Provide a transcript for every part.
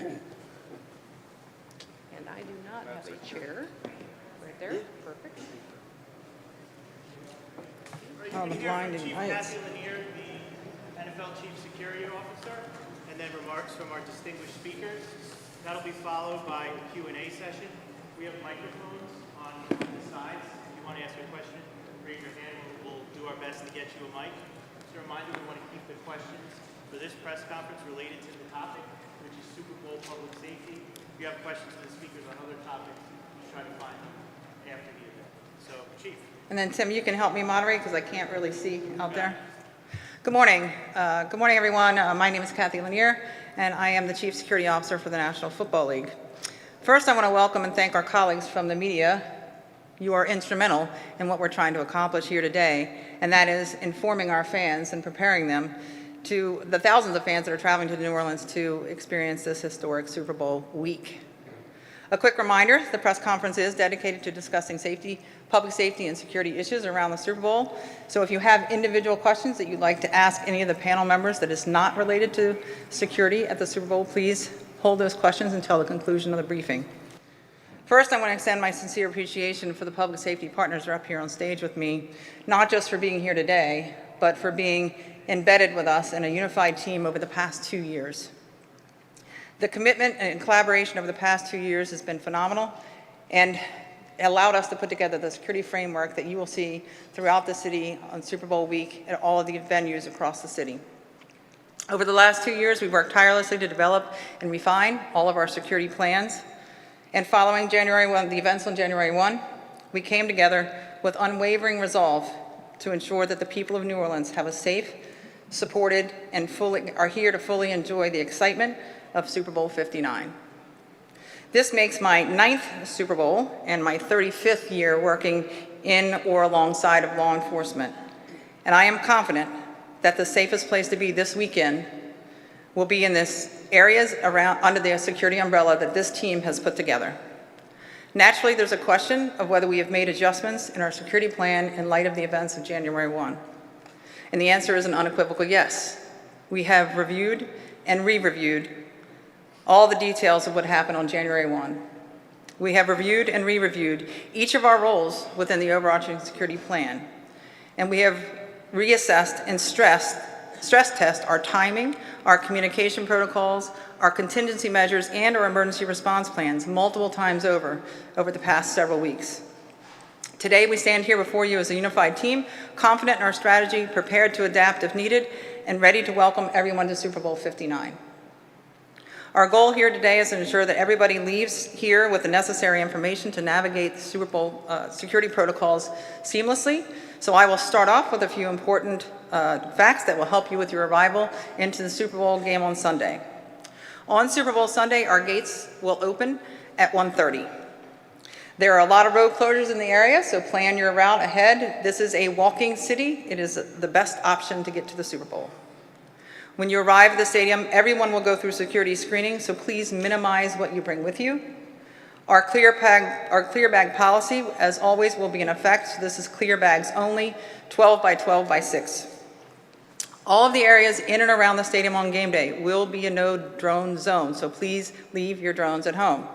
And I do not have a chair. Right there, perfect. Oh, the blinding Chief lights. Kathy Lanier, the NFL Chief Security Officer, and then remarks from our distinguished speakers. That'll be followed by a Q&A session. We have microphones on the sides. If you want to ask a question, raise your hand and we'll do our best to get you a mic. Just a reminder, we want to keep the questions for this press conference related to the topic, which is Super Bowl public safety. If you have questions for the speakers on other topics, just try to find them after the event. So, Chief. And then Tim, you can help me moderate because I can't really see out there. Good morning. Good morning, everyone. My name is Kathy Lanier, and I am the Chief Security Officer for the National Football League. First, I want to welcome and thank our colleagues from the media. You are instrumental in what we're trying to accomplish here today, and that is informing our fans and preparing them to the thousands of fans that are traveling to New Orleans to experience this historic Super Bowl week. A quick reminder, the press conference is dedicated to discussing safety, public safety and security issues around the Super Bowl. So if you have individual questions that you'd like to ask any of the panel members that is not related to security at the Super Bowl, please hold those questions until the conclusion of the briefing. First, I want to extend my sincere appreciation for the public safety partners who are up here on stage with me, not just for being here today, but for being embedded with us in a unified team over the past 2 years. The commitment and collaboration over the past 2 years has been phenomenal and allowed us to put together the security framework that you will see throughout the city on Super Bowl week at all of the venues across the city. Over the last 2 years, we've worked tirelessly to develop and refine all of our security plans. And following the events on January 1, we came together with unwavering resolve to ensure that the people of New Orleans have a safe, supported, and are here to fully enjoy the excitement of Super Bowl 59. This makes my 9th Super Bowl and my 35th year working in or alongside of law enforcement. And I am confident that the safest place to be this weekend will be in this areas around under the security umbrella that this team has put together. Naturally, there's a question of whether we have made adjustments in our security plan in light of the events of January 1. And the answer is an unequivocal yes. We have reviewed and re-reviewed all the details of what happened on January 1. We have reviewed and re-reviewed each of our roles within the overarching security plan. And we have reassessed and stress test our timing, our communication protocols, our contingency measures, and our emergency response plans multiple times over the past several weeks. Today, we stand here before you as a unified team, confident in our strategy, prepared to adapt if needed, and ready to welcome everyone to Super Bowl 59. Our goal here today is to ensure that everybody leaves here with the necessary information to navigate the Super Bowl security protocols seamlessly. So I will start off with a few important facts that will help you with your arrival into the Super Bowl game on Sunday. On Super Bowl Sunday, our gates will open at 1:30. There are a lot of road closures in the area, so plan your route ahead. This is a walking city. It is the best option to get to the Super Bowl. When you arrive at the stadium, everyone will go through security screening, so please minimize what you bring with you. Our clear bag policy, as always, will be in effect. This is clear bags only, 12 by 12 by 6. All of the areas in and around the stadium on game day will be a no drone zone, so please leave your drones at home.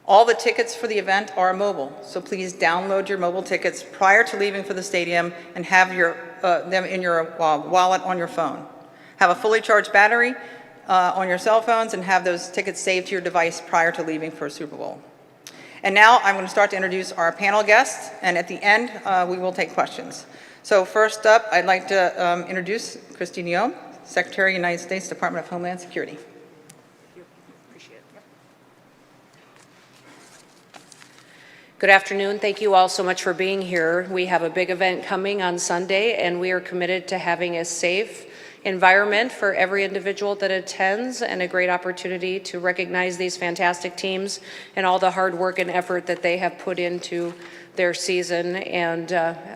All the tickets for the event are mobile, so please download your mobile tickets prior to leaving for the stadium and have them in your wallet on your phone. Have a fully charged battery on your cell phones and have those tickets saved to your device prior to leaving for Super Bowl. And now I'm going to start to introduce our panel guests, and at the end we will take questions. So first up, I'd like to introduce Christine Young, Secretary of the United States Department of Homeland Security. Good afternoon. Thank you all so much for being here. We have a big event coming on Sunday, and we are committed to having a safe environment for every individual that attends and a great opportunity to recognize these fantastic teams and all the hard work and effort that they have put into their season and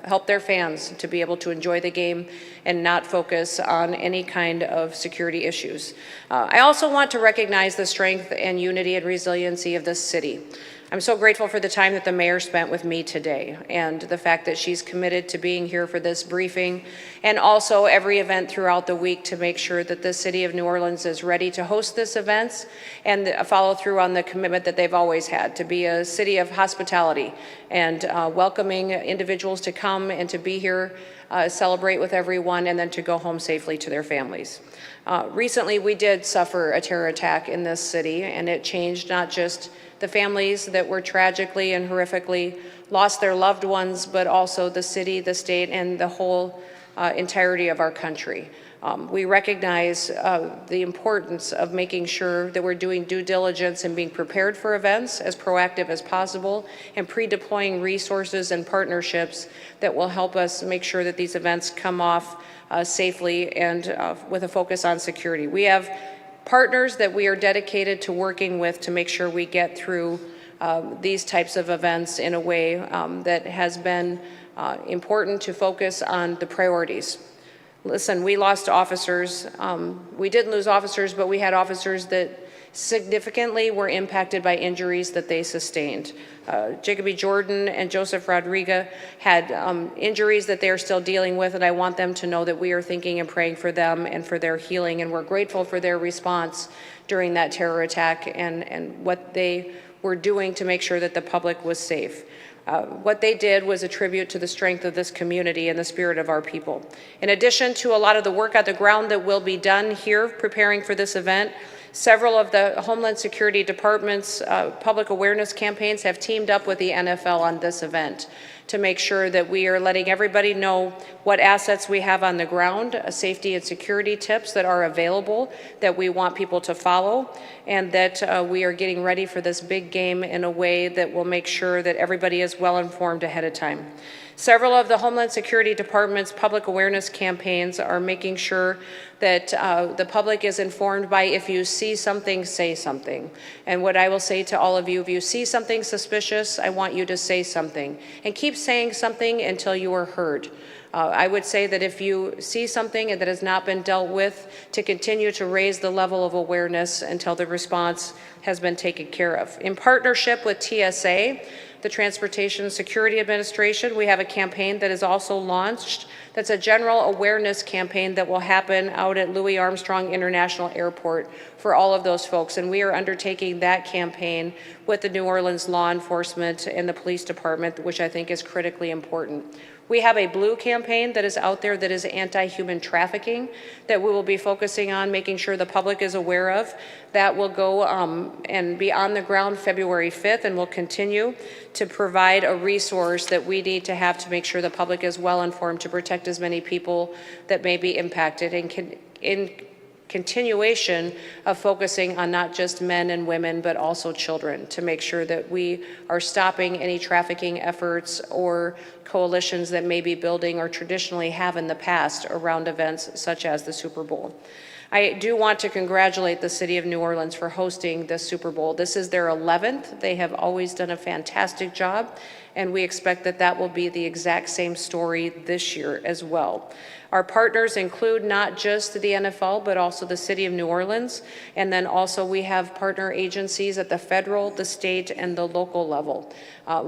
help their fans to be able to enjoy the game and not focus on any kind of security issues. I also want to recognize the strength and unity and resiliency of this city. I'm so grateful for the time that the mayor spent with me today and the fact that she's committed to being here for this briefing and also every event throughout the week to make sure that the city of New Orleans is ready to host this events and follow through on the commitment that they've always had to be a city of hospitality and welcoming individuals to come and to be here, celebrate with everyone, and then to go home safely to their families. Recently, we did suffer a terror attack in this city, and it changed not just the families that were tragically and horrifically lost their loved ones, but also the city, the state, and the whole entirety of our country. We recognize the importance of making sure that we're doing due diligence and being prepared for events as proactive as possible and pre-deploying resources and partnerships that will help us make sure that these events come off safely and with a focus on security. We have partners that we are dedicated to working with to make sure we get through these types of events in a way that has been important to focus on the priorities. Listen, we lost officers. We didn't lose officers, but we had officers that significantly were impacted by injuries that they sustained. Jacoby Jordan and Joseph Rodriguez had injuries that they are still dealing with, and I want them to know that we are thinking and praying for them and for their healing, and we're grateful for their response during that terror attack and what they were doing to make sure that the public was safe. What they did was a tribute to the strength of this community and the spirit of our people. In addition to a lot of the work on the ground that will be done here preparing for this event, several of the Homeland Security Department's public awareness campaigns have teamed up with the NFL on this event to make sure that we are letting everybody know what assets we have on the ground, safety and security tips that are available that we want people to follow, and that we are getting ready for this big game in a way that will make sure that everybody is well informed ahead of time. Several of the Homeland Security Department's public awareness campaigns are making sure that the public is informed by if you see something, say something. And what I will say to all of you, if you see something suspicious, I want you to say something. And keep saying something until you are heard. I would say that if you see something that has not been dealt with, to continue to raise the level of awareness until the response has been taken care of. In partnership with TSA, the Transportation Security Administration, we have a campaign that is also launched that's a general awareness campaign that will happen out at Louis Armstrong International Airport for all of those folks. And we are undertaking that campaign with the New Orleans law enforcement and the police department, which I think is critically important. We have a blue campaign that is out there that is anti-human trafficking that we will be focusing on making sure the public is aware of. That will go and be on the ground February 5th and will continue to provide a resource that we need to have to make sure the public is well informed to protect as many people that may be impacted and in continuation of focusing on not just men and women, but also children to make sure that we are stopping any trafficking efforts or coalitions that may be building or traditionally have in the past around events such as the Super Bowl. I do want to congratulate the city of New Orleans for hosting the Super Bowl. This is their 11th. They have always done a fantastic job, and we expect that that will be the exact same story this year as well. Our partners include not just the NFL, but also the city of New Orleans. And then also we have partner agencies at the federal, the state, and the local level.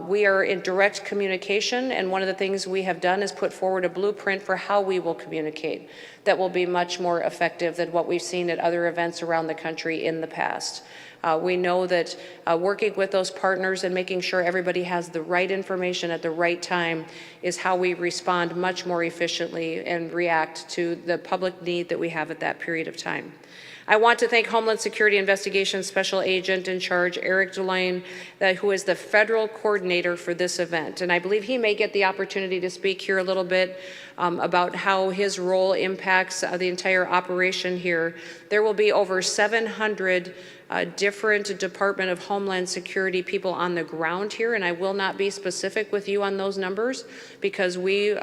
We are in direct communication, and one of the things we have done is put forward a blueprint for how we will communicate that will be much more effective than what we've seen at other events around the country in the past. We know that working with those partners and making sure everybody has the right information at the right time is how we respond much more efficiently and react to the public need that we have at that period of time. I want to thank Homeland Security Investigations Special Agent in charge, Eric Delane, who is the federal coordinator for this event. And I believe he may get the opportunity to speak here a little bit about how his role impacts the entire operation here. There will be over 700 different Department of Homeland Security people on the ground here, and I will not be specific with you on those numbers because we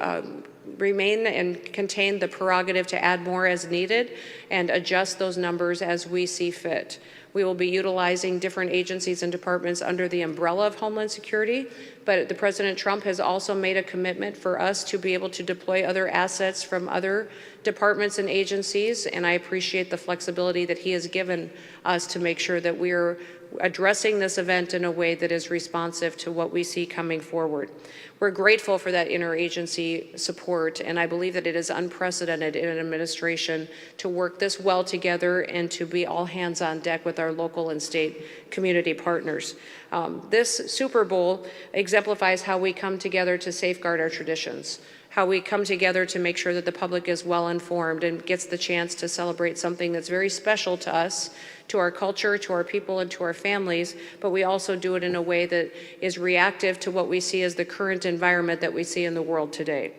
remain and contain the prerogative to add more as needed and adjust those numbers as we see fit. We will be utilizing different agencies and departments under the umbrella of Homeland Security, but the President Trump has also made a commitment for us to be able to deploy other assets from other departments and agencies, and I appreciate the flexibility that he has given us to make make sure that we're addressing this event in a way that is responsive to what we see coming forward. We're grateful for that interagency support, and I believe that it is unprecedented in an administration to work this well together and to be all hands on deck with our local and state community partners. This Super Bowl exemplifies how we come together to safeguard our traditions, how we come together to make sure that the public is well informed and gets the chance to celebrate something that's very special to us, to our culture, to our people, and to our families, but we also do it in a way that is reactive to what we see as the current environment that we see in the world today.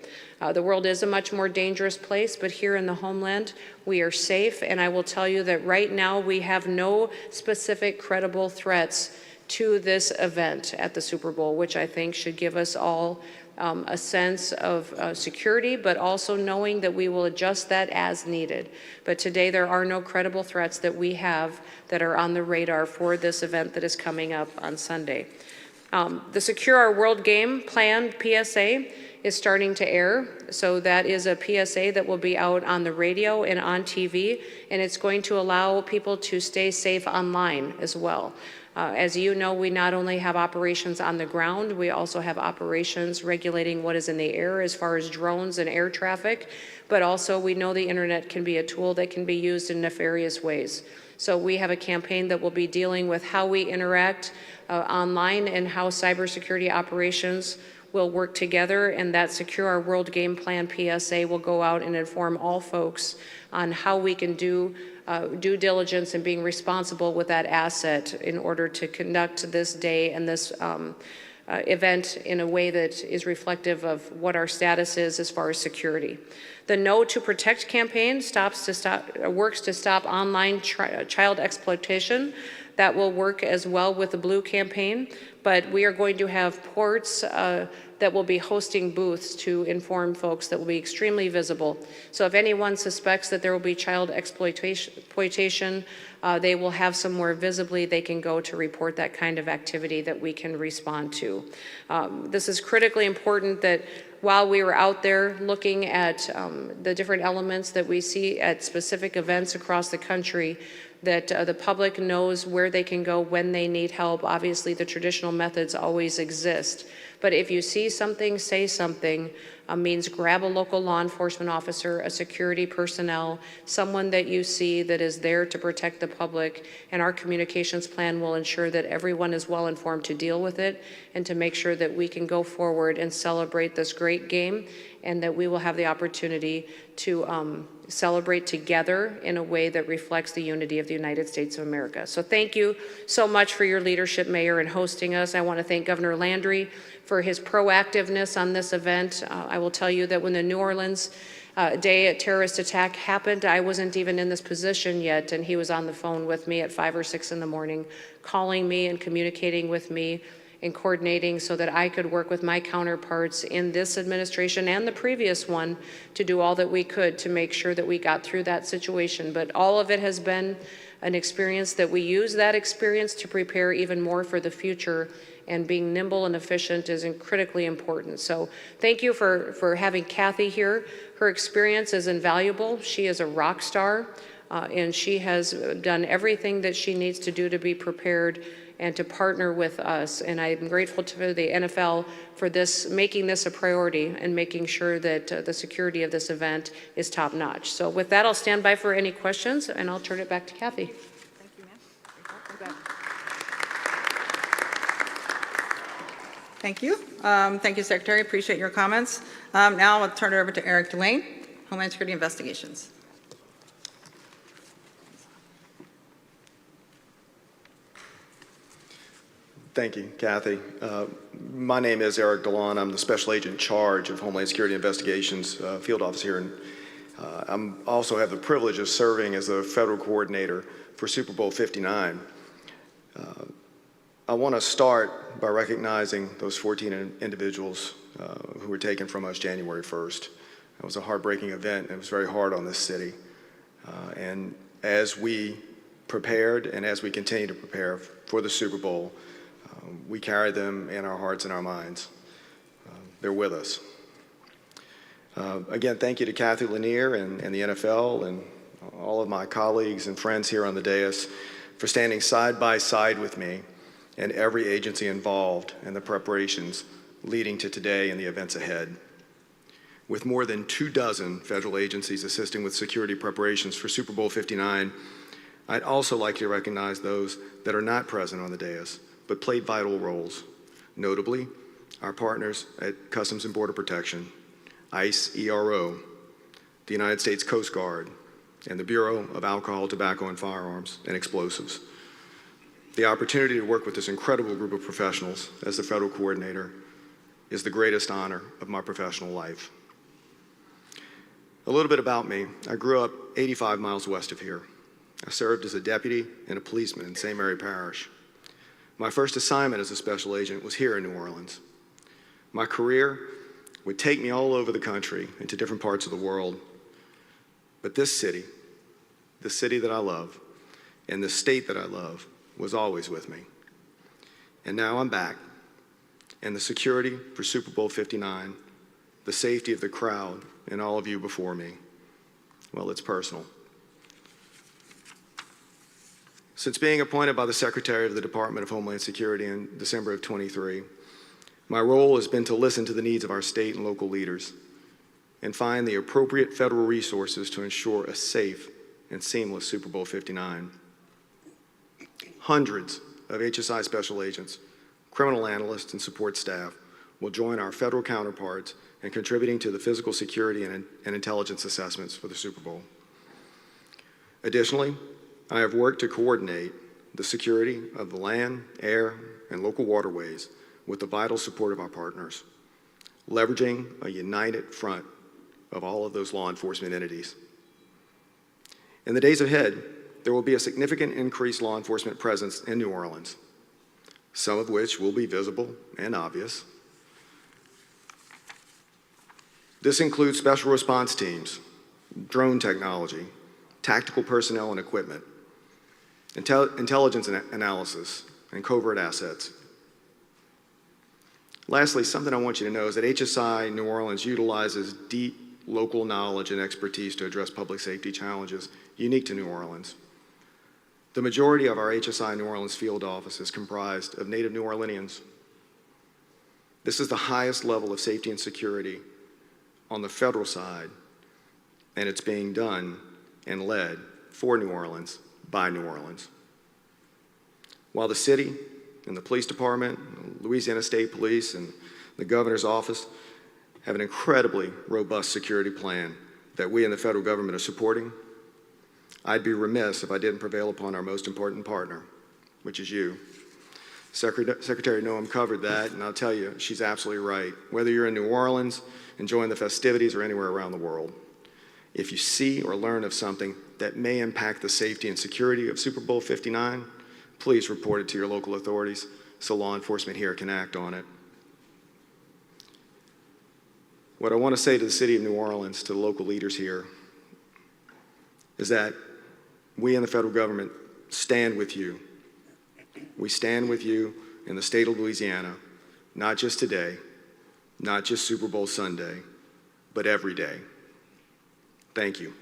The world is a much more dangerous place, but here in the homeland, we are safe, and I will tell you that right now we have no specific credible threats to this event at the Super Bowl, which I think should give us all a sense of security, but also knowing that we will adjust that as needed. But today there are no credible threats that we have that are on the radar for this event that is coming up on Sunday. The Secure Our World Game Plan PSA is starting to air. So that is a PSA that will be out on the radio and on TV, and it's going to allow people to stay safe online as well. As you know, we not only have operations on the ground, we also have operations regulating what is in the air as far as drones and air traffic, but also we know the internet can be a tool that can be used in nefarious ways. So we have a campaign that will be dealing with how we interact online and how cybersecurity operations will work together, and that Secure Our World Game Plan PSA will go out and inform all folks on how we can do due diligence and being responsible with that asset in order to conduct this day and this event in a way that is reflective of what our status is as far as security. The No to Protect campaign works to stop online child exploitation. That will work as well with the Blue campaign, but we are going to have ports that will be hosting booths to inform folks that will be extremely visible. So if anyone suspects that there will be child exploitation, they will have somewhere visibly they can go to report that kind of activity that we can respond to. This is critically important that while we were out there looking at the different elements that we see at specific events across the country, that the public knows where they can go when they need help. Obviously, the traditional methods always exist. But if you see something, say something, means grab a local law enforcement officer, a security personnel, someone that you see that is there to protect the public, and our communications plan will ensure that everyone is well informed to deal with it and to make sure that we can go forward and celebrate this great game, and that we will have the opportunity to celebrate together in a way that reflects the unity of the United States of America. So thank you so much for your leadership, Mayor, in hosting us. I want to thank Governor Landry for his proactiveness on this event. I will tell you that when the New Orleans day terrorist attack happened, I wasn't even in this position yet, and he was on the phone with me at 5 or 6 in the morning, calling me and communicating with me and coordinating so that I could work with my counterparts in this administration and the previous one to do all that we could to make sure that we got through that situation. But all of it has been an experience that we use that experience to prepare even more for the future, and being nimble and efficient is critically important. So thank you for having Kathy here. Her experience is invaluable. She is a rock star, and she has done everything that she needs to do to be prepared and to partner with us. And I'm grateful to the NFL for making this a priority and making sure that the security of this event is top notch. So with that, I'll stand by for any questions, and I'll turn it back to Kathy. Thank you, ma'am. Thank you. Thank you, Secretary. Appreciate your comments. Now I'll turn it over to Eric Delane, Homeland Security Investigations. Thank you, Kathy. My name is Eric Delane. I'm the Special Agent in charge of Homeland Security Investigations Field Office here. And I also have the privilege of serving as the Federal Coordinator for Super Bowl 59. I want to start by recognizing those 14 individuals who were taken from us January 1st. It was a heartbreaking event. It was very hard on this city. And as we prepared and as we continue to prepare for the Super Bowl, we carry them in our hearts and our minds. They're with us. Again, thank you to Kathy Lanier and the NFL and all of my colleagues and friends here on the dais for standing side by side with me and every agency involved in the preparations leading to today and the events ahead. With more than 24 federal agencies assisting with security preparations for Super Bowl 59, I'd also like to recognize those that are not present on the dais, but played vital roles, notably our partners at Customs and Border Protection, ICE ERO, the United States Coast Guard, and the Bureau of Alcohol, Tobacco, and Firearms and Explosives. The opportunity to work with this incredible group of professionals as the federal coordinator is the greatest honor of my professional life. A little bit about me. I grew up 85 miles west of here. I served as a deputy and a policeman in St. Mary Parish. My first assignment as a special agent was here in New Orleans. My career would take me all over the country into different parts of the world. But this city, the city that I love, and the state that I love, was always with me. And now I'm back, and the security for Super Bowl 59, the safety of the crowd, and all of you before me, well, it's personal. Since being appointed by the Secretary of the Department of Homeland Security in December of '23, my role has been to listen to the needs of our state and local leaders and find the appropriate federal resources to ensure a safe and seamless Super Bowl 59. Hundreds of HSI special agents, criminal analysts, and support staff will join our federal counterparts in contributing to the physical security and intelligence assessments for the Super Bowl. Additionally, I have worked to coordinate the security of the land, air, and local waterways with the vital support of our partners, leveraging a united front of all of those law enforcement entities. In the days ahead, there will be a significant increased law enforcement presence in New Orleans, some of which will be visible and obvious. This includes special response teams, drone technology, tactical personnel and equipment, intelligence analysis, and covert assets. Lastly, something I want you to know is that HSI New Orleans utilizes deep local knowledge and expertise to address public safety challenges unique to New Orleans. The majority of our HSI New Orleans field office is comprised of native New Orleanians. This is the highest level of safety and security on the federal side, and it's being done and led for New Orleans by New Orleans. While the city and the police department, Louisiana State Police, and the governor's office have an incredibly robust security plan that we in the federal government are supporting, I'd be remiss if I didn't prevail upon our most important partner, which is you. Secretary Noem covered that, and I'll tell you, she's absolutely right. Whether you're in New Orleans, enjoying the festivities, or anywhere around the world, if you see or learn of something that may impact the safety and security of Super Bowl 59, please report it to your local authorities so law enforcement here can act on it. What I want to say to the city of New Orleans, to the local leaders here, is that we in the federal government stand with you. We stand with you in the state of Louisiana, not just today, not just Super Bowl Sunday, but every day. Thank you.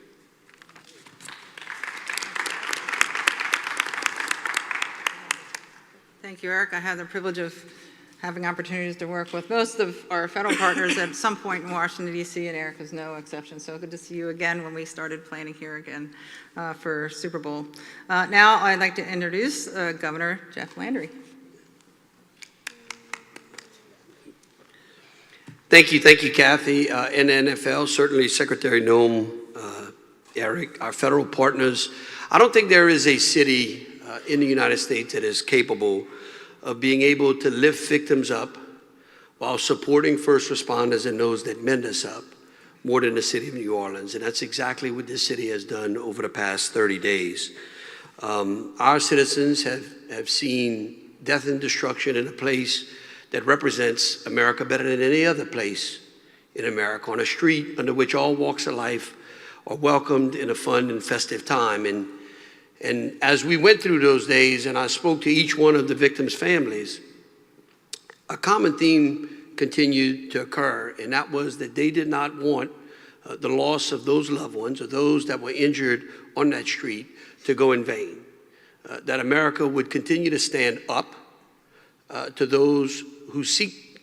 Thank you, Eric. I had the privilege of having opportunities to work with most of our federal partners at some point in Washington, D.C., and Eric is no exception. So good to see you again when we started planning here again for Super Bowl. Now I'd like to introduce Governor Jeff Landry. Thank you, Kathy. In the NFL, certainly Secretary Noem, Eric, our federal partners. I don't think there is a city in the United States that is capable of being able to lift victims up while supporting first responders and those that mend us up more than the city of New Orleans. And that's exactly what this city has done over the past 30 days. Our citizens have seen death and destruction in a place that represents America better than any other place in America, on a street under which all walks of life are welcomed in a fun and festive time. And as we went through those days and I spoke to each one of the victims' families, a common theme continued to occur, and that was that they did not want the loss of those loved ones or those that were injured on that street to go in vain. that America would continue to stand up to those who seek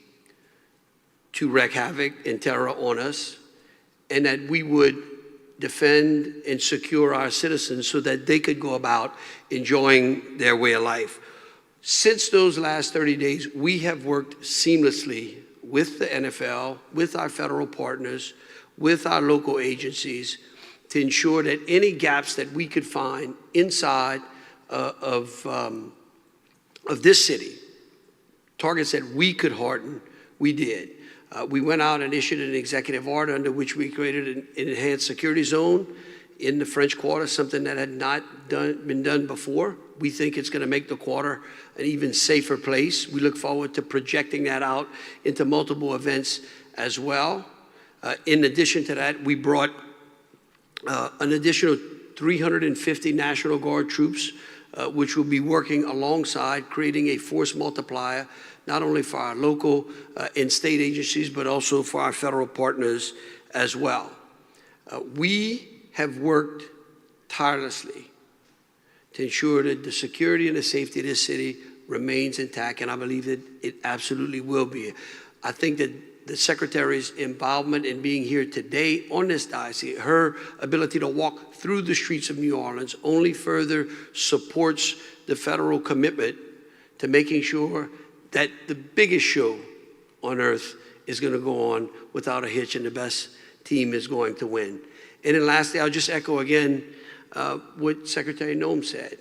to wreak havoc and terror on us, and that we would defend and secure our citizens so that they could go about enjoying their way of life. Since those last 30 days, we have worked seamlessly with the NFL, with our federal partners, with our local agencies to ensure that any gaps that we could find inside of this city, targets that we could harden, we did. We went out and issued an executive order under which we created an enhanced security zone in the French Quarter, something that had not been done before. We think it's going to make the Quarter an even safer place. We look forward to projecting that out into multiple events as well. In addition to that, we brought an additional 350 National Guard troops, which will be working alongside creating a force multiplier, not only for our local and state agencies, but also for our federal partners as well. We have worked tirelessly to ensure that the security and the safety of this city remains intact, and I believe that it absolutely will be. I think that the Secretary's involvement in being here today on this diocese, her ability to walk through the streets of New Orleans, only further supports the federal commitment to making sure that the biggest show on earth is going to go on without a hitch, and the best team is going to win. And then lastly, I'll just echo again what Secretary Noem said.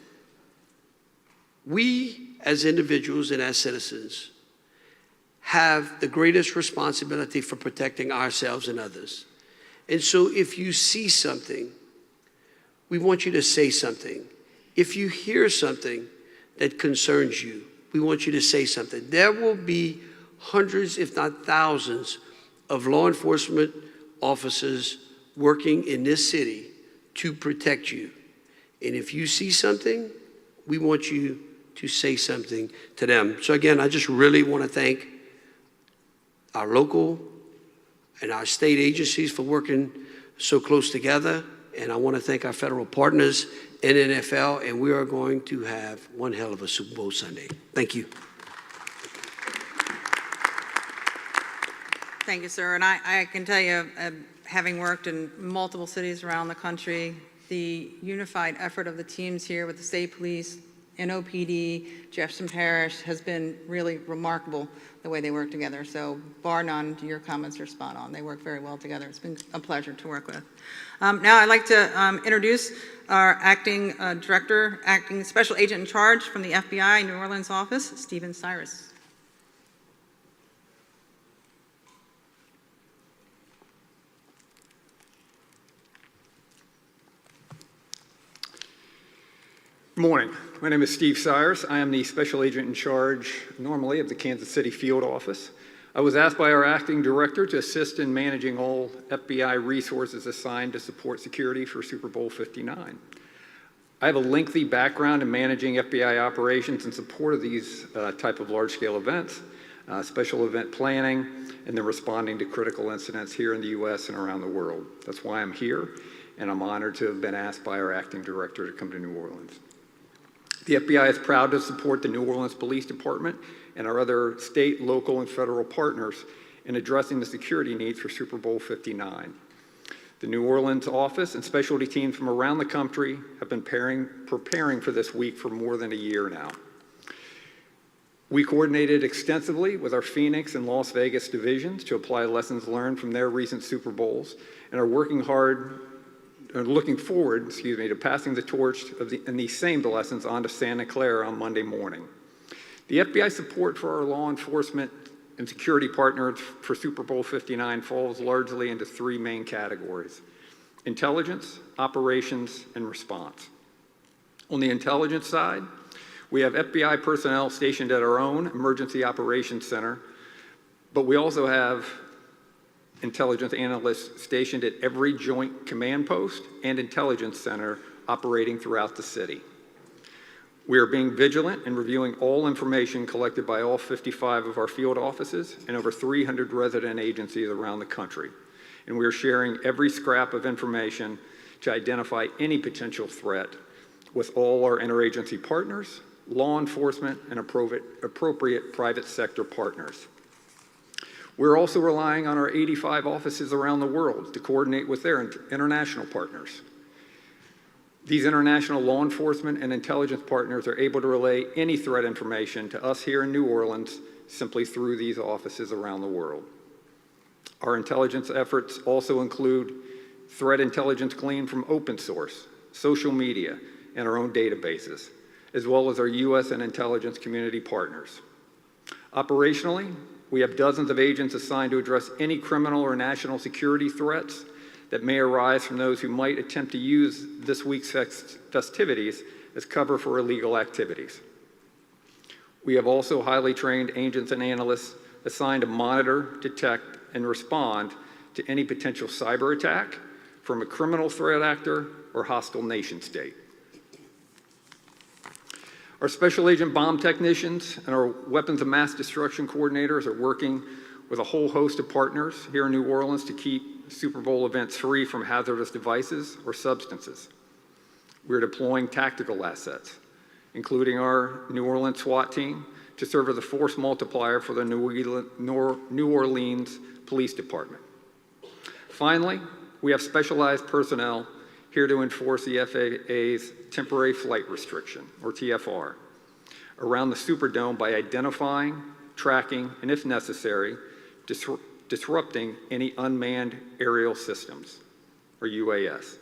We, as individuals and as citizens, have the greatest responsibility for protecting ourselves and others. And so if you see something, we want you to say something. If you hear something that concerns you, we want you to say something. There will be hundreds, if not thousands, of law enforcement officers working in this city to protect you. And if you see something, we want you to say something to them. So again, I just really want to thank our local and our state agencies for working so close together. And I want to thank our federal partners and NFL, and we are going to have one hell of a Super Bowl Sunday. Thank you. Thank you, sir. And I can tell you, having worked in multiple cities around the country, the unified effort of the teams here with the state police, NOPD, Jefferson Parish has been really remarkable, the way they work together. So bar none, your comments are spot on. They work very well together. It's been a pleasure to work with. Now I'd like to introduce our acting director, acting special agent in charge from the FBI New Orleans office, Stephen Cyrus. Good morning. My name is Steve Cyrus. I am the special agent in charge, normally, of the Kansas City field office. I was asked by our acting director to assist in managing all FBI resources assigned to support security for Super Bowl 59. I have a lengthy background in managing FBI operations in support of these type of large-scale events, special event planning, and then responding to critical incidents here in the U.S. and around the world. That's why I'm here, and I'm honored to have been asked by our acting director to come to New Orleans. The FBI is proud to support the New Orleans Police Department and our other state, local, and federal partners in addressing the security needs for Super Bowl 59. The New Orleans office and specialty teams from around the country have been preparing for this week for more than a year now. We coordinated extensively with our Phoenix and Las Vegas divisions to apply lessons learned from their recent Super Bowls and are looking forward, to passing the torch and these same lessons on to Santa Clara on Monday morning. The FBI support for our law enforcement and security partners for Super Bowl 59 falls largely into three main categories: intelligence, operations, and response. On the intelligence side, we have FBI personnel stationed at our own Emergency Operations Center, but we also have intelligence analysts stationed at every joint command post and intelligence center operating throughout the city. We are being vigilant in reviewing all information collected by all 55 of our field offices and over 300 resident agencies around the country. And we are sharing every scrap of information to identify any potential threat with all our interagency partners, law enforcement, and appropriate private sector partners. We're also relying on our 85 offices around the world to coordinate with their international partners. These international law enforcement and intelligence partners are able to relay any threat information to us here in New Orleans simply through these offices around the world. Our intelligence efforts also include threat intelligence gleaned from open source, social media, and our own databases, as well as our U.S. and intelligence community partners. Operationally, we have dozens of agents assigned to address any criminal or national security threats that may arise from those who might attempt to use this week's festivities as cover for illegal activities. We have also highly trained agents and analysts assigned to monitor, detect, and respond to any potential cyber attack from a criminal threat actor or hostile nation state. Our special agent bomb technicians and our weapons of mass destruction coordinators are working with a whole host of partners here in New Orleans to keep Super Bowl events free from hazardous devices or substances. We're deploying tactical assets, including our New Orleans SWAT team, to serve as a force multiplier for the New Orleans Police Department. Finally, we have specialized personnel here to enforce the FAA's temporary flight restriction, or TFR, around the Superdome by identifying, tracking, and if necessary, disrupting any unmanned aerial systems, or UAS.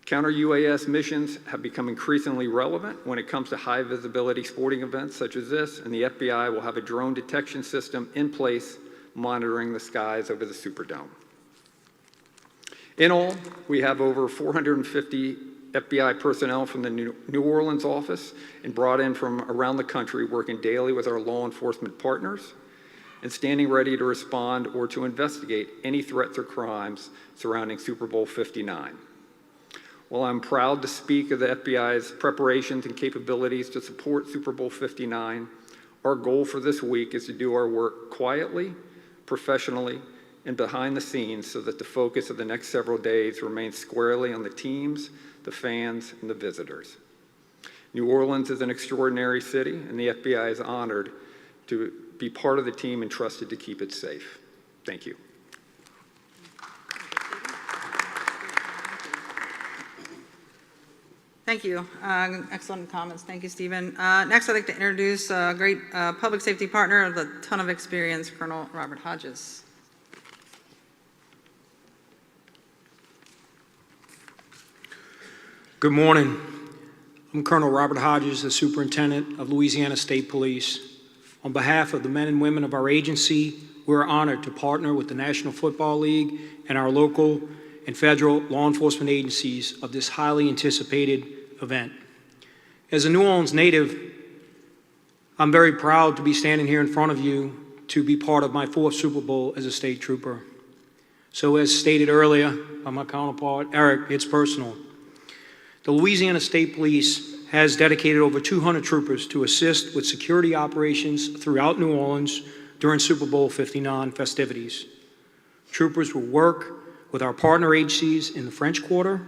Counter-UAS missions have become increasingly relevant when it comes to high-visibility sporting events such as this, and the FBI will have a drone detection system in place monitoring the skies over the Superdome. In all, we have over 450 FBI personnel from the New Orleans office and brought in from around the country working daily with our law enforcement partners and standing ready to respond or to investigate any threats or crimes surrounding Super Bowl 59. While I'm proud to speak of the FBI's preparations and capabilities to support Super Bowl 59, our goal for this week is to do our work quietly, professionally, and behind the scenes so that the focus of the next several days remains squarely on the teams, the fans, and the visitors. New Orleans is an extraordinary city, and the FBI is honored to be part of the team entrusted to keep it safe. Thank you. Thank you. Excellent comments. Thank you, Stephen. Next, I'd like to introduce a great public safety partner with a ton of experience, Colonel Robert Hodges. Good morning. I'm Colonel Robert Hodges, the Superintendent of Louisiana State Police. On behalf of the men and women of our agency, we're honored to partner with the National Football League and our local and federal law enforcement agencies of this highly anticipated event. As a New Orleans native, I'm very proud to be standing here in front of you to be part of my 4th Super Bowl as a state trooper. So as stated earlier by my counterpart, Eric, it's personal. The Louisiana State Police has dedicated over 200 troopers to assist with security operations throughout New Orleans during Super Bowl 59 festivities. Troopers will work with our partner agencies in the French Quarter,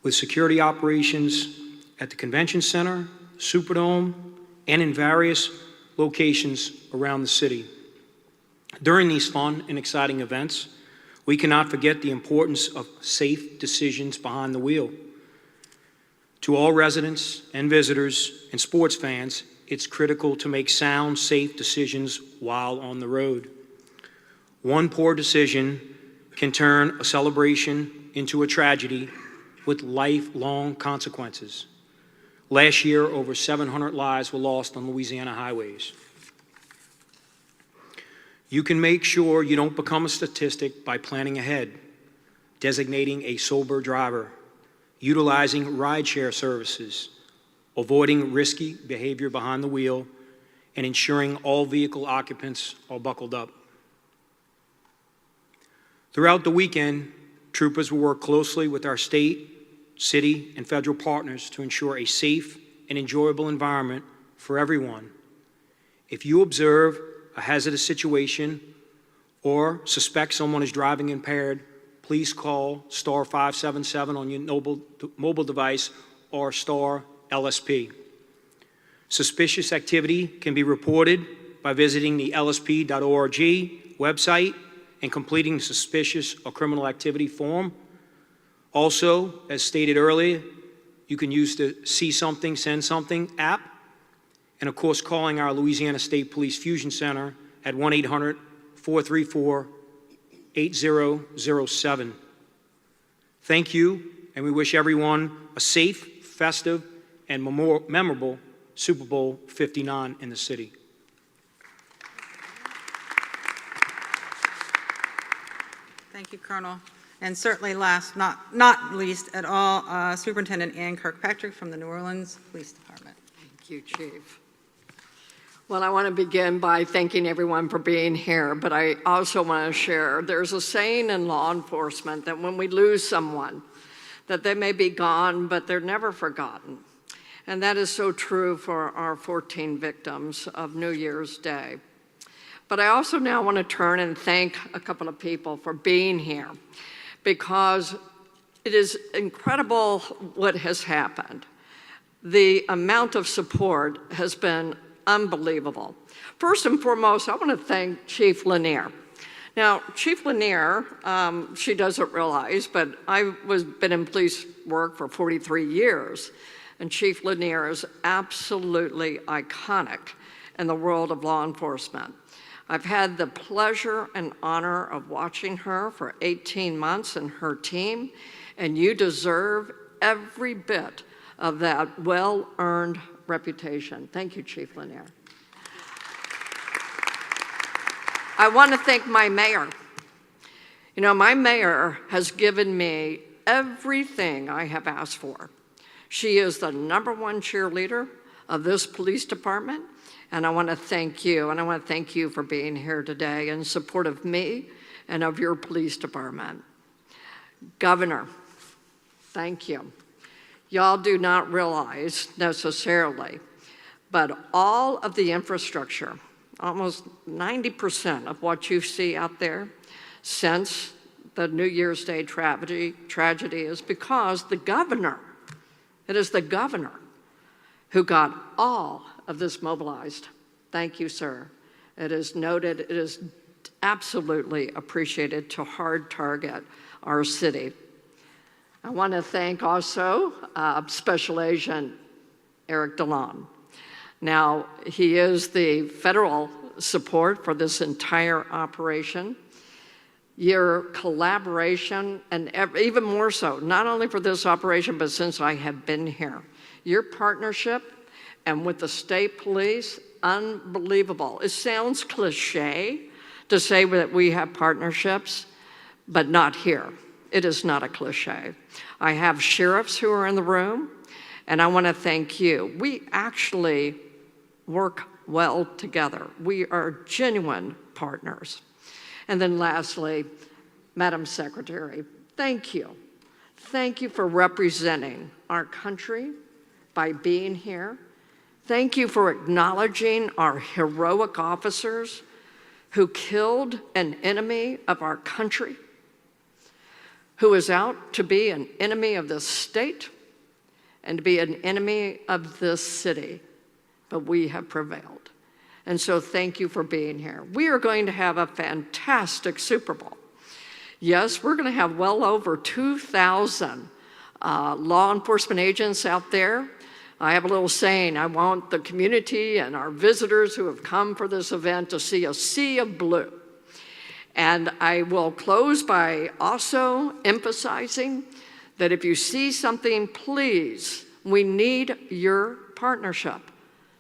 with security operations at the Convention Center, Superdome, and in various locations around the city. During these fun and exciting events, we cannot forget the importance of safe decisions behind the wheel. To all residents and visitors and sports fans, it's critical to make sound, safe decisions while on the road. One poor decision can turn a celebration into a tragedy with lifelong consequences. Last year, over 700 lives were lost on Louisiana highways. You can make sure you don't become a statistic by planning ahead, designating a sober driver, utilizing rideshare services, avoiding risky behavior behind the wheel, and ensuring all vehicle occupants are buckled up. Throughout the weekend, troopers will work closely with our state, city, and federal partners to ensure a safe and enjoyable environment for everyone. If you observe a hazardous situation or suspect someone is driving impaired, please call star 577 on your mobile device or star LSP. Suspicious activity can be reported by visiting the lsp.org website and completing the suspicious or criminal activity form. Also, as stated earlier, you can use the See Something, Send Something app, and of course, calling our Louisiana State Police Fusion Center at 1-800-434-8007. Thank you, and we wish everyone a safe, festive, and memorable Super Bowl 59 in the city. Thank you, Colonel. And certainly last, not least at all, Superintendent Ann Kirkpatrick from the New Orleans Police Department. Thank you, Chief. Well, I want to begin by thanking everyone for being here, but I also want to share, there's a saying in law enforcement that when we lose someone, that they may be gone, but they're never forgotten. And that is so true for our 14 victims of New Year's Day. But I also now want to turn and thank a couple of people for being here, because it is incredible what has happened. The amount of support has been unbelievable. First and foremost, I want to thank Chief Lanier. Now, Chief Lanier, she doesn't realize, but I've been in police work for 43 years, and Chief Lanier is absolutely iconic in the world of law enforcement. I've had the pleasure and honor of watching her for 18 months and her team, and you deserve every bit of that well-earned reputation. Thank you, Chief Lanier. I want to thank my mayor. You know, my mayor has given me everything I have asked for. She is the #1 cheerleader of this police department, and I want to thank you, and I want to thank you for being here today in support of me and of your police department. Governor, thank you. Y'all do not realize necessarily, but all of the infrastructure, almost 90% of what you see out there since the New Year's Day tragedy is because the governor, it is the governor who got all of this mobilized. Thank you, sir. It is noted, it is absolutely appreciated to hard target our city. I want to thank also Special Agent Eric DeLon. Now, he is the federal support for this entire operation. Your collaboration, and even more so, not only for this operation, but since I have been here, your partnership and with the state police, unbelievable. It sounds cliche to say that we have partnerships, but not here. It is not a cliche. I have sheriffs who are in the room, and I want to thank you. We actually work well together. We are genuine partners. And then lastly, Madam Secretary, thank you. Thank you for representing our country by being here. Thank you for acknowledging our heroic officers who killed an enemy of our country, who is out to be an enemy of this state and to be an enemy of this city, but we have prevailed. And so thank you for being here. We are going to have a fantastic Super Bowl. Yes, we're going to have well over 2,000 law enforcement agents out there. I have a little saying, I want the community and our visitors who have come for this event to see a sea of blue. And I will close by also emphasizing that if you see something, please, we need your partnership.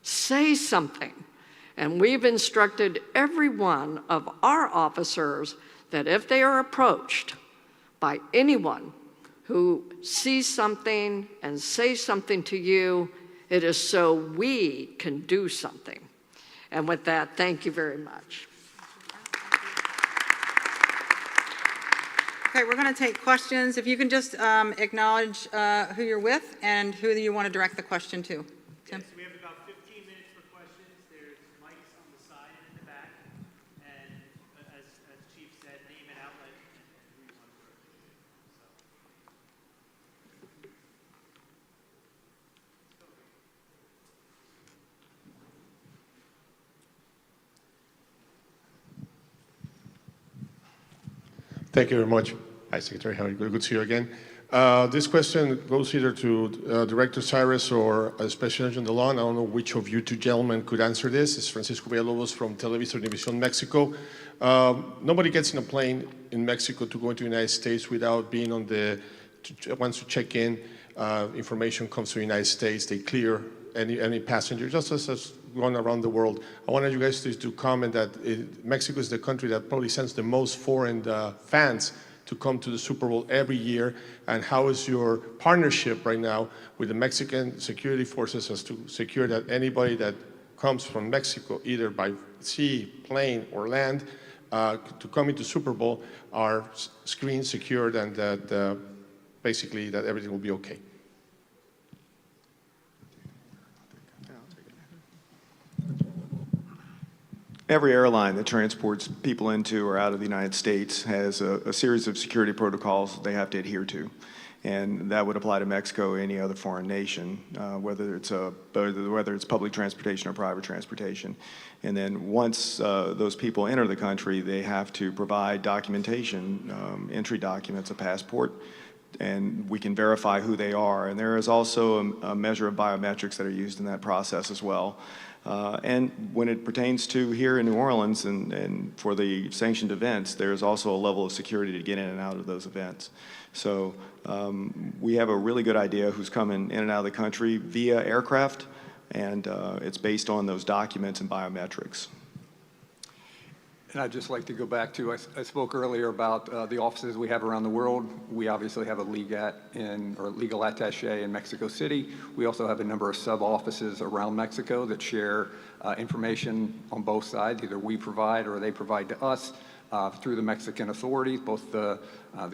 Say something. And we've instructed every one of our officers that if they are approached by anyone who sees something and says something to you, it is so we can do something. And with that, thank you very much. Okay, we're going to take questions. If you can just acknowledge who you're with and who you want to direct the question to. Tim? Yes, we have about 15 minutes for questions. There's mics on the side and in the back. And as Chief said, name and outlet and who you want to direct. Thank you very much. Hi, Secretary. How are you? Good to see you again. This question goes either to Director Cyrus or Special Agent DeLon. I don't know which of you two gentlemen could answer this. It's Francisco Villalobos from Televisa Univision Mexico. Nobody gets in a plane in Mexico to go into the United States without being on once you check in, information comes to the United States, they clear any passenger, just as has gone around the world. I wanted you guys to comment that Mexico is the country that probably sends the most foreign fans to come to the Super Bowl every year, and how is your partnership right now with the Mexican security forces as to secure that anybody that comes from Mexico, either by sea, plane, or land, to come into Super Bowl are screened, secured, and that basically that everything will be okay? Every airline that transports people into or out of the United States has a series of security protocols they have to adhere to. And that would apply to Mexico or any other foreign nation, whether it's public transportation or private transportation. And then once those people enter the country, they have to provide documentation, entry documents, a passport, and we can verify who they are. And there is also a measure of biometrics that are used in that process as well. And when it pertains to here in New Orleans and for the sanctioned events, there's also a level of security to get in and out of those events. So we have a really good idea who's coming in and out of the country via aircraft, and it's based on those documents and biometrics. And I'd just like to go back to, I spoke earlier about the offices we have around the world. We obviously have a legal attaché in Mexico City. We also have a number of sub-offices around Mexico that share information on both sides. Either we provide or they provide to us through the Mexican authorities, both the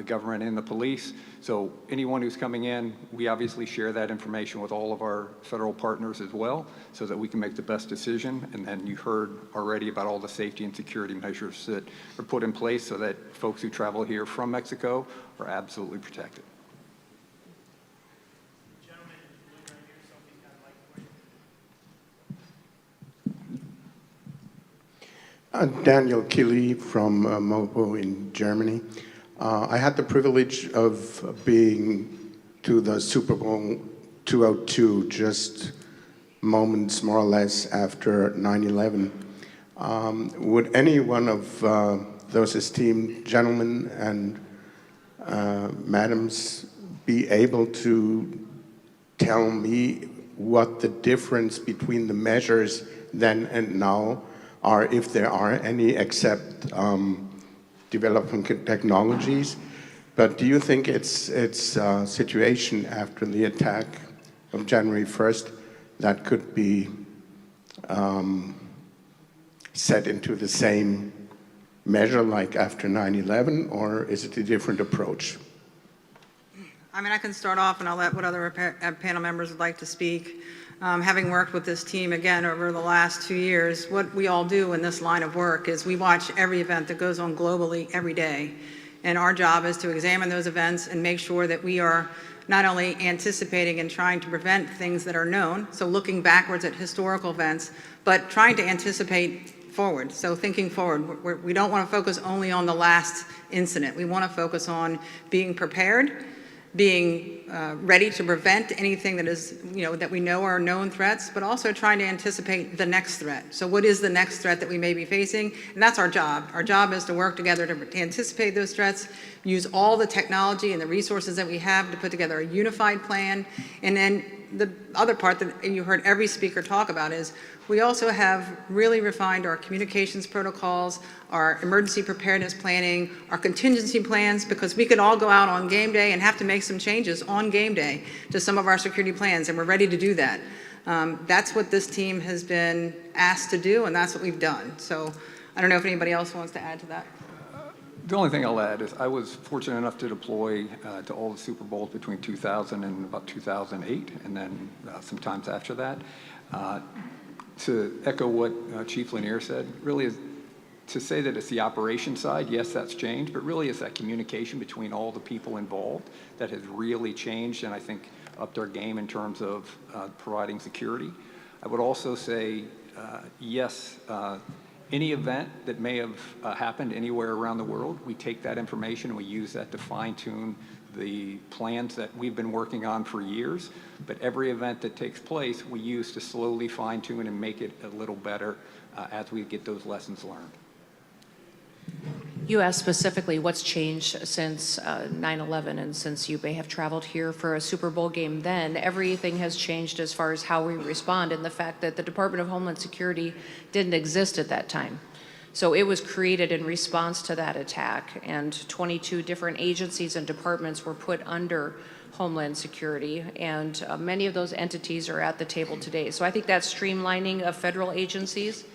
government and the police. So anyone who's coming in, we obviously share that information with all of our federal partners as well, so that we can make the best decision. And then you heard already about all the safety and security measures that are put in place so that folks who travel here from Mexico are absolutely protected. Daniel Kili from Mopo in Germany. I had the privilege of being to the Super Bowl 202 just moments more or less after 9/11. Would any one of those esteemed gentlemen and madams be able to tell me what the difference between the measures then and now are, if there are any, except developing technologies? But do you think it's a situation after the attack of January 1st that could be set into the same measure like after 9/11, or is it a different approach? I mean, I can start off, and I'll let what other panel members would like to speak. Having worked with this team, again, over the last 2 years, what we all do in this line of work is we watch every event that goes on globally every day. And our job is to examine those events and make sure that we are not only anticipating and trying to prevent things that are known, so looking backwards at historical events, but trying to anticipate forward. So thinking forward, we don't want to focus only on the last incident. We want to focus on being prepared, being ready to prevent anything that is, that we know are known threats, but also trying to anticipate the next threat. So what is the next threat that we may be facing? And that's our job. Our job is to work together to anticipate those threats, use all the technology and the resources that we have to put together a unified plan. And then the other part that you heard every speaker talk about is we also have really refined our communications protocols, our emergency preparedness planning, our contingency plans, because we could all go out on game day and have to make some changes on game day to some of our security plans, and we're ready to do that. That's what this team has been asked to do, and that's what we've done. So I don't know if anybody else wants to add to that. The only thing I'll add is I was fortunate enough to deploy to all the Super Bowls between 2000 and about 2008, and then sometimes after that. To echo what Chief Lanier said, really is to say that it's the operation side, yes, that's changed, but really it's that communication between all the people involved that has really changed, and I think upped our game in terms of providing security. I would also say, yes, Any event that may have happened anywhere around the world, we take that information and we use that to fine-tune the plans that we've been working on for years. But every event that takes place, we use to slowly fine-tune and make it a little better as we get those lessons learned. You asked specifically what's changed since 9/11, and since you may have traveled here for a Super Bowl game then, everything has changed as far as how we respond, and the fact that the Department of Homeland Security didn't exist at that time. So it was created in response to that attack, and 22 different agencies and departments were put under Homeland Security, and many of those entities are at the table today. So I think that streamlining of federal agencies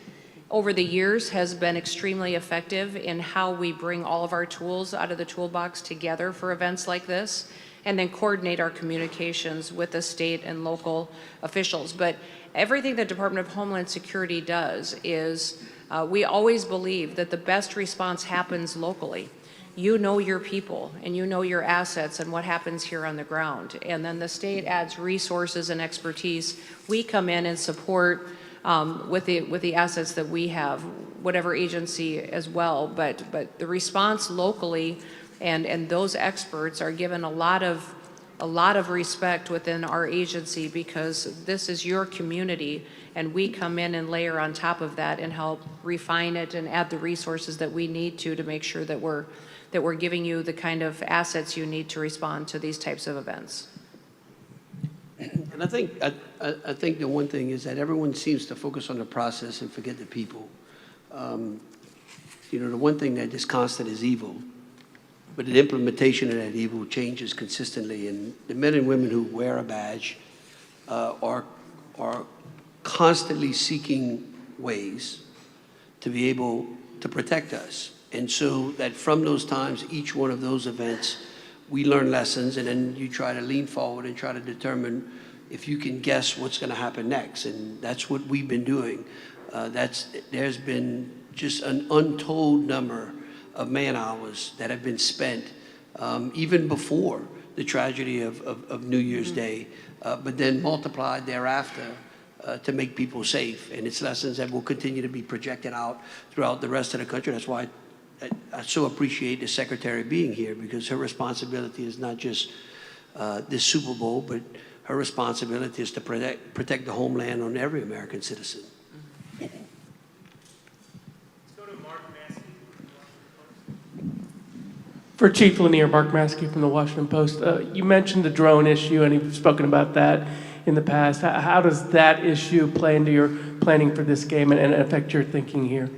over the years has been extremely effective in how we bring all of our tools out of the toolbox together for events like this, and then coordinate our communications with the state and local officials. But everything the Department of Homeland Security does is, we always believe that the best response happens locally. You know your people, and you know your assets and what happens here on the ground. And then the state adds resources and expertise. We come in and support with the assets that we have, whatever agency as well. But the response locally and those experts are given a lot of respect within our agency, because this is your community, and we come in and layer on top of that and help refine it and add the resources that we need to make sure that we're giving you the kind of assets you need to respond to these types of events. And I think the one thing is that everyone seems to focus on the process and forget the people. You know, the one thing that is constant is evil, but the implementation of that evil changes consistently. And the men and women who wear a badge are constantly seeking ways to be able to protect us. And so that from those times, each one of those events, we learn lessons, and then you try to lean forward and try to determine if you can guess what's going to happen next. And that's what we've been doing. There's been just an untold number of man hours that have been spent even before the tragedy of New Year's Day, but then multiplied thereafter to make people safe. And it's lessons that will continue to be projected out throughout the rest of the country. That's why I so appreciate the Secretary being here, because her responsibility is not just this Super Bowl, but her responsibility is to protect the homeland on every American citizen. Let's go to Mark Maskey. For Chief Lanier, Mark Maskey from the Washington Post. You mentioned the drone issue, and you've spoken about that in the past. How does that issue play into your planning for this game and affect your thinking here?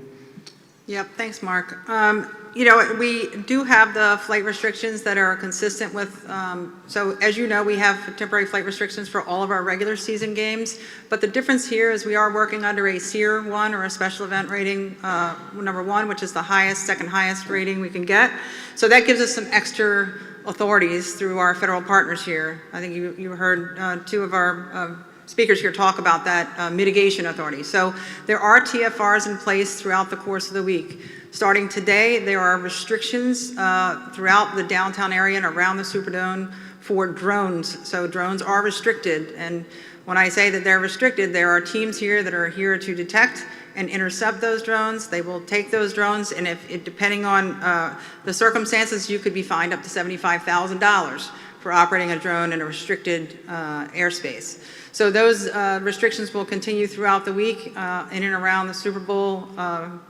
Yep, thanks, Mark. You know, we do have the flight restrictions that are consistent with, so as you know, we have temporary flight restrictions for all of our regular season games, but the difference here is we are working under a SEER 1, or a special event rating number 1, which is the highest, second highest rating we can get. So that gives us some extra authorities through our federal partners here. I think you heard two of our speakers here talk about that mitigation authority. So there are TFRs in place throughout the course of the week. Starting today, there are restrictions throughout the downtown area and around the Superdome for drones. So drones are restricted, and when I say that they're restricted, there are teams here that are here to detect and intercept those drones. They will take those drones, and depending on the circumstances, you could be fined up to $75,000 for operating a drone in a restricted airspace. So those restrictions will continue throughout the week in and around the Super Bowl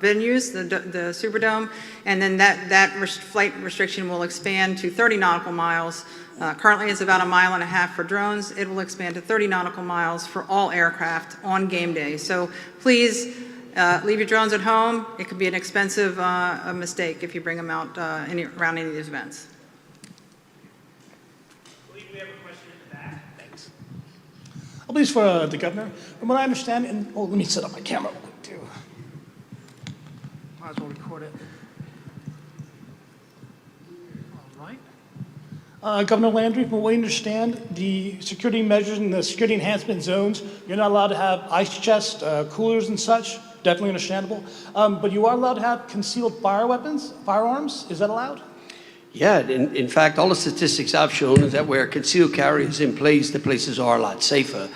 venues, the Superdome, and then that flight restriction will expand to 30 nautical miles. Currently it's about 1.5 miles for drones. It will expand to 30 nautical miles for all aircraft on game day. So please leave your drones at home. It could be an expensive mistake if you bring them out around any of these events. I believe it's for the governor. From what I understand, and let me set up my camera real quick too. Might as well record it. All right. Governor Landry, from what I understand, the security measures and the security enhancement zones, you're not allowed to have ice chests, coolers and such. Definitely understandable. But you are allowed to have concealed firearms. Is that allowed? Yeah, in fact, all the statistics I've shown is that where concealed carry is in place, the places are a lot safer.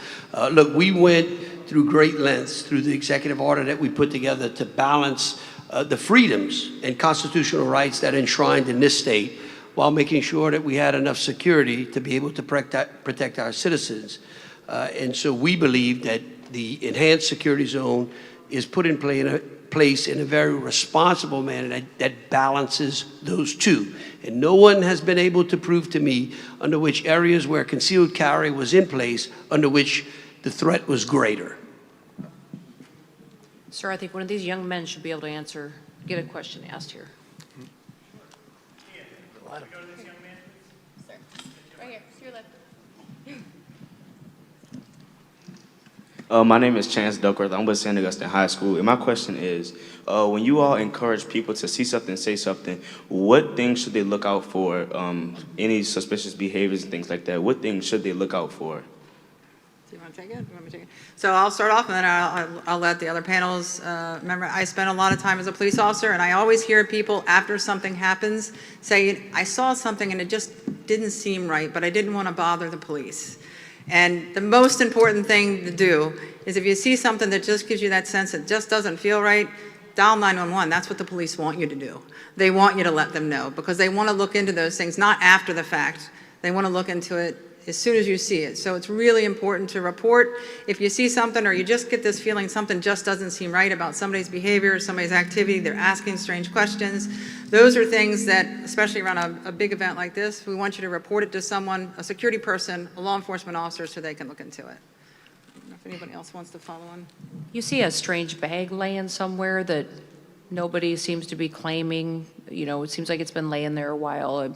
Look, we went through great lengths, through the executive order that we put together to balance the freedoms and constitutional rights that are enshrined in this state, while making sure that we had enough security to be able to protect our citizens. And so we believe that the enhanced security zone is put in place in a very responsible manner that balances those two. And no one has been able to prove to me under which areas where concealed carry was in place, under which the threat was greater. Sir, I think one of these young men should be able to get a question asked here. My name is Chance Duckworth. I'm with St. Augustine High School. And my question is, when you all encourage people to see something, say something, what things should they look out for? Any suspicious behaviors and things like that, what things should they look out for? Do you want to take it? You want me to take it? So I'll start off, and then I'll let the other panels. Remember, I spent a lot of time as a police officer, and I always hear people after something happens say, I saw something and it just didn't seem right, but I didn't want to bother the police. And the most important thing to do is if you see something that just gives you that sense it just doesn't feel right, dial 911. That's what the police want you to do. They want you to let them know because they want to look into those things, not after the fact. They want to look into it as soon as you see it. So it's really important to report if you see something or you just get this feeling something just doesn't seem right about somebody's behavior, somebody's activity, they're asking strange questions. Those are things that, especially around a big event like this, we want you to report it to someone, a security person, a law enforcement officer, so they can look into it. I don't know if anybody else wants to follow on. You see a strange bag laying somewhere that nobody seems to be claiming, it seems like it's been laying there a while.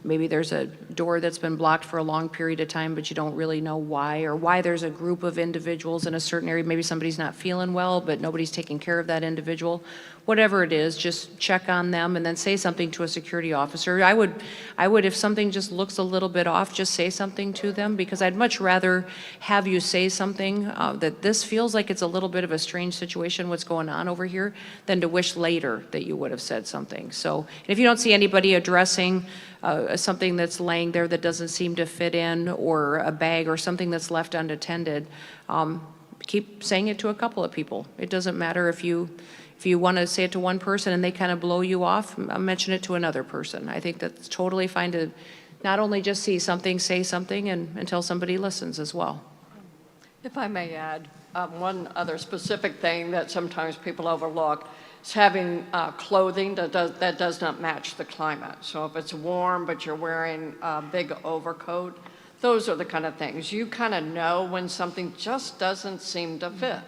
Maybe there's a door that's been blocked for a long period of time, but you don't really know why, or why there's a group of individuals in a certain area. Maybe somebody's not feeling well, but nobody's taking care of that individual. Whatever it is, just check on them and then say something to a security officer. I would, if something just looks a little bit off, just say something to them, because I'd much rather have you say something that this feels like it's a little bit of a strange situation, what's going on over here, than to wish later that you would have said something. So if you don't see anybody addressing something that's laying there that doesn't seem to fit in, or a bag or something that's left unattended, keep saying it to a couple of people. It doesn't matter if you want to say it to one person and they kind of blow you off, mention it to another person. I think that's totally fine to not only just see something, say something, and until somebody listens as well. If I may add, one other specific thing that sometimes people overlook is having clothing that does not match the climate. So if it's warm but you're wearing a big overcoat, those are the kind of things. You kind of know when something just doesn't seem to fit.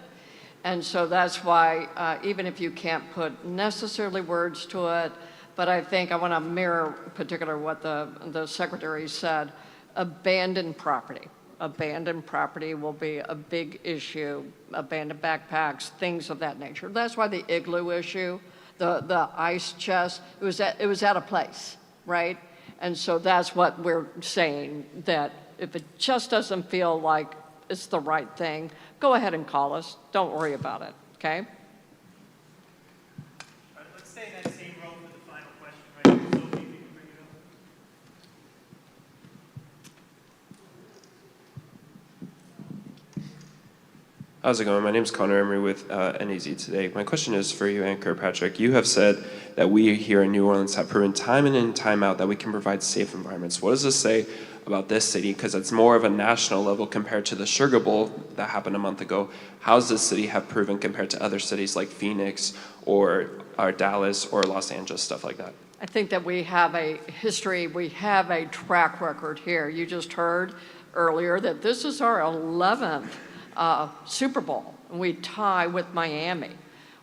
And so that's why, even if you can't put necessarily words to it, but I think I want to mirror particularly what the secretary said, abandoned property. Abandoned property will be a big issue, abandoned backpacks, things of that nature. That's why the igloo issue, the ice chest, it was at a place, right? And so that's what we're saying, that if it just doesn't feel like it's the right thing, go ahead and call us. Don't worry about it, okay? All right, let's stay in that same row for the final question, right? Sophie, if you can bring it up. How's it going? My name is Connor Emery with NAZ Today. My question is for you, Anchor Patrick. You have said that we here in New Orleans have proven time in and time out that we can provide safe environments. What does this say about this city? Because it's more of a national level compared to the Sugar Bowl that happened a month ago. How does this city have proven compared to other cities like Phoenix or Dallas or Los Angeles, stuff like that? I think that we have a history, we have a track record here. You just heard earlier that this is our 11th Super Bowl, and we tie with Miami.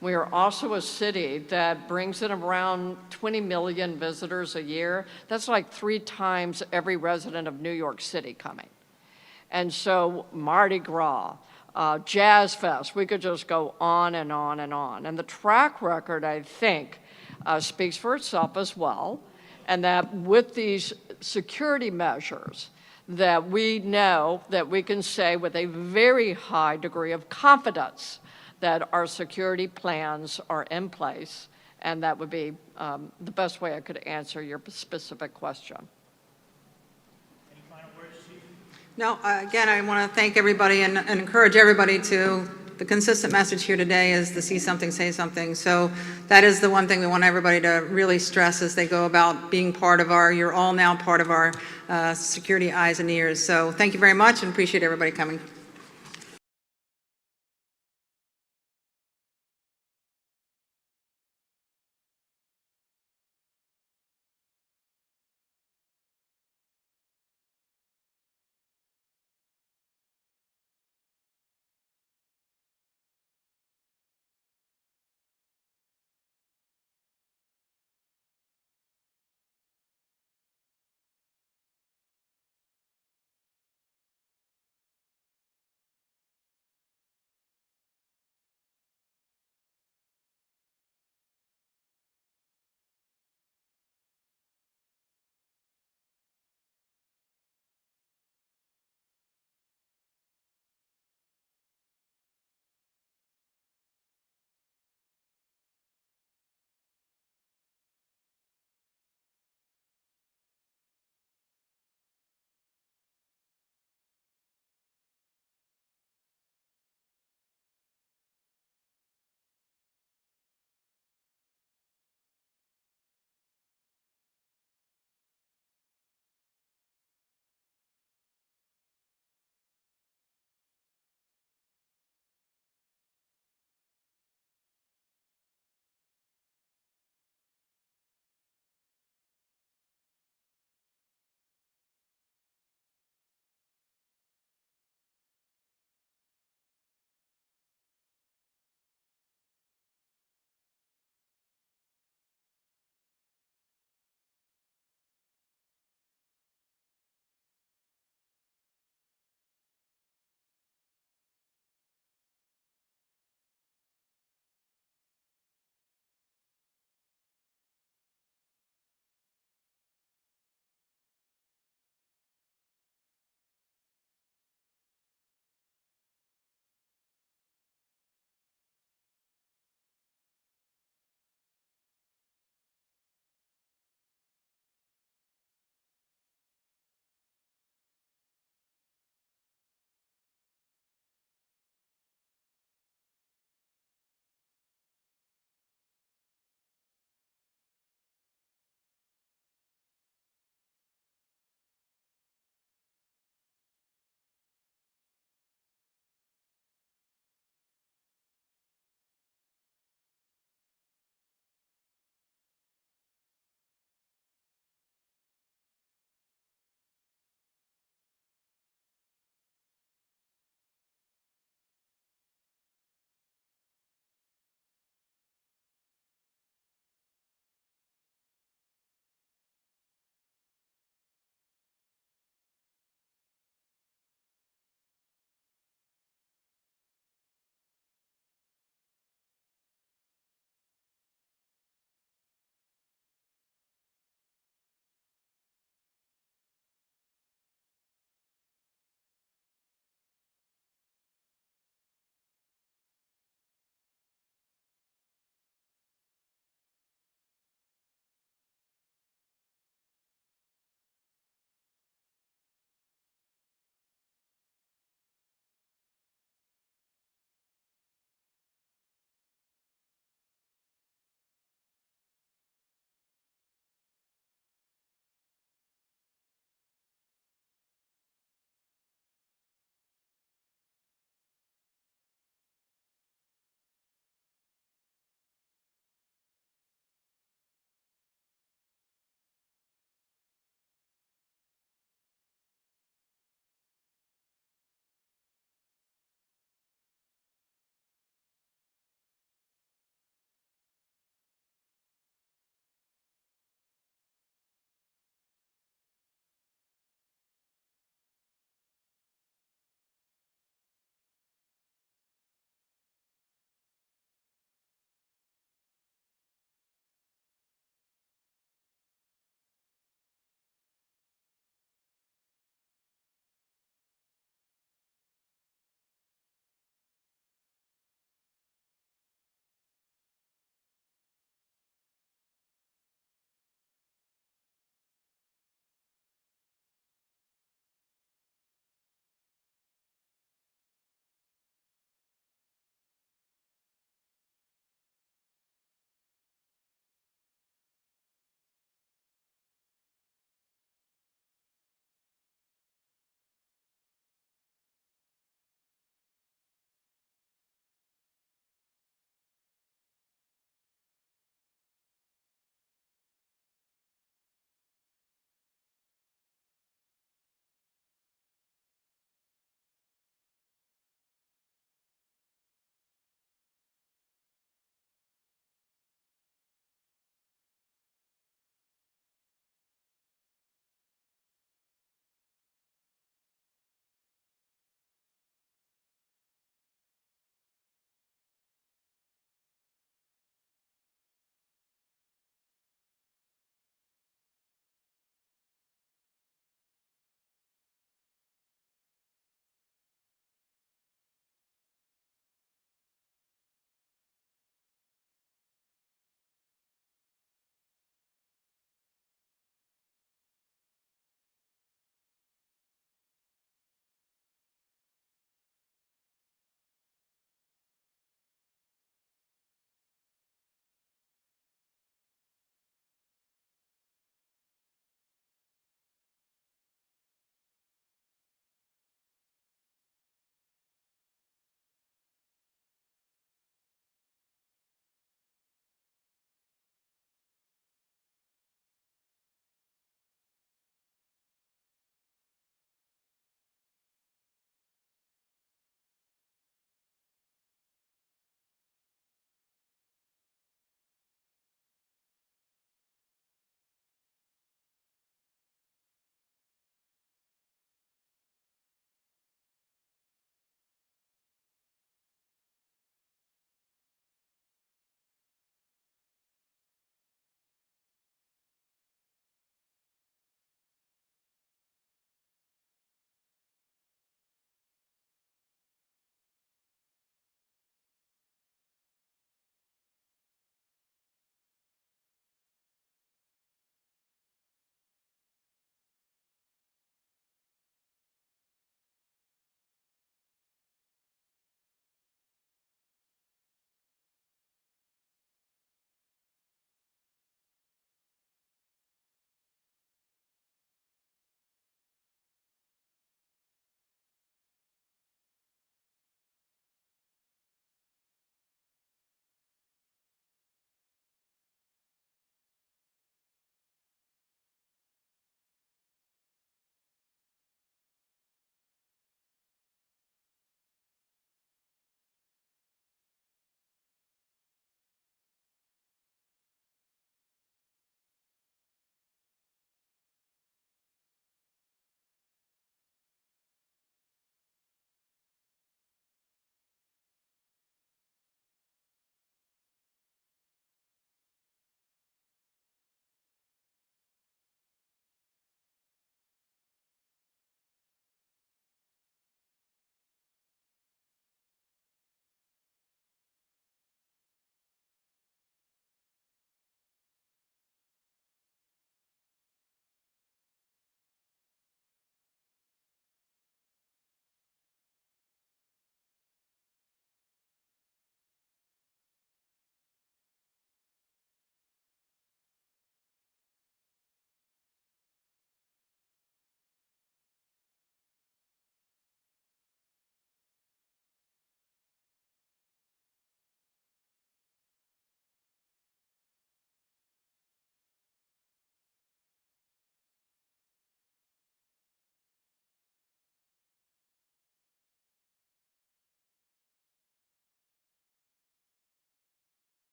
We are also a city that brings in around 20 million visitors a year. That's like 3 times every resident of New York City coming. And so Mardi Gras, Jazz Fest, we could just go on and on and on. And the track record, I think, speaks for itself as well, and that with these security measures, that we know that we can say with a very high degree of confidence that our security plans are in place, and that would be the best way I could answer your specific question. Any final words, Chief? No, again, I want to thank everybody and encourage everybody to, the consistent message here today is to see something, say something. So that is the one thing we want everybody to really stress as they go about being part of our, you're all now part of our security eyes and ears. So thank you very much and appreciate everybody coming.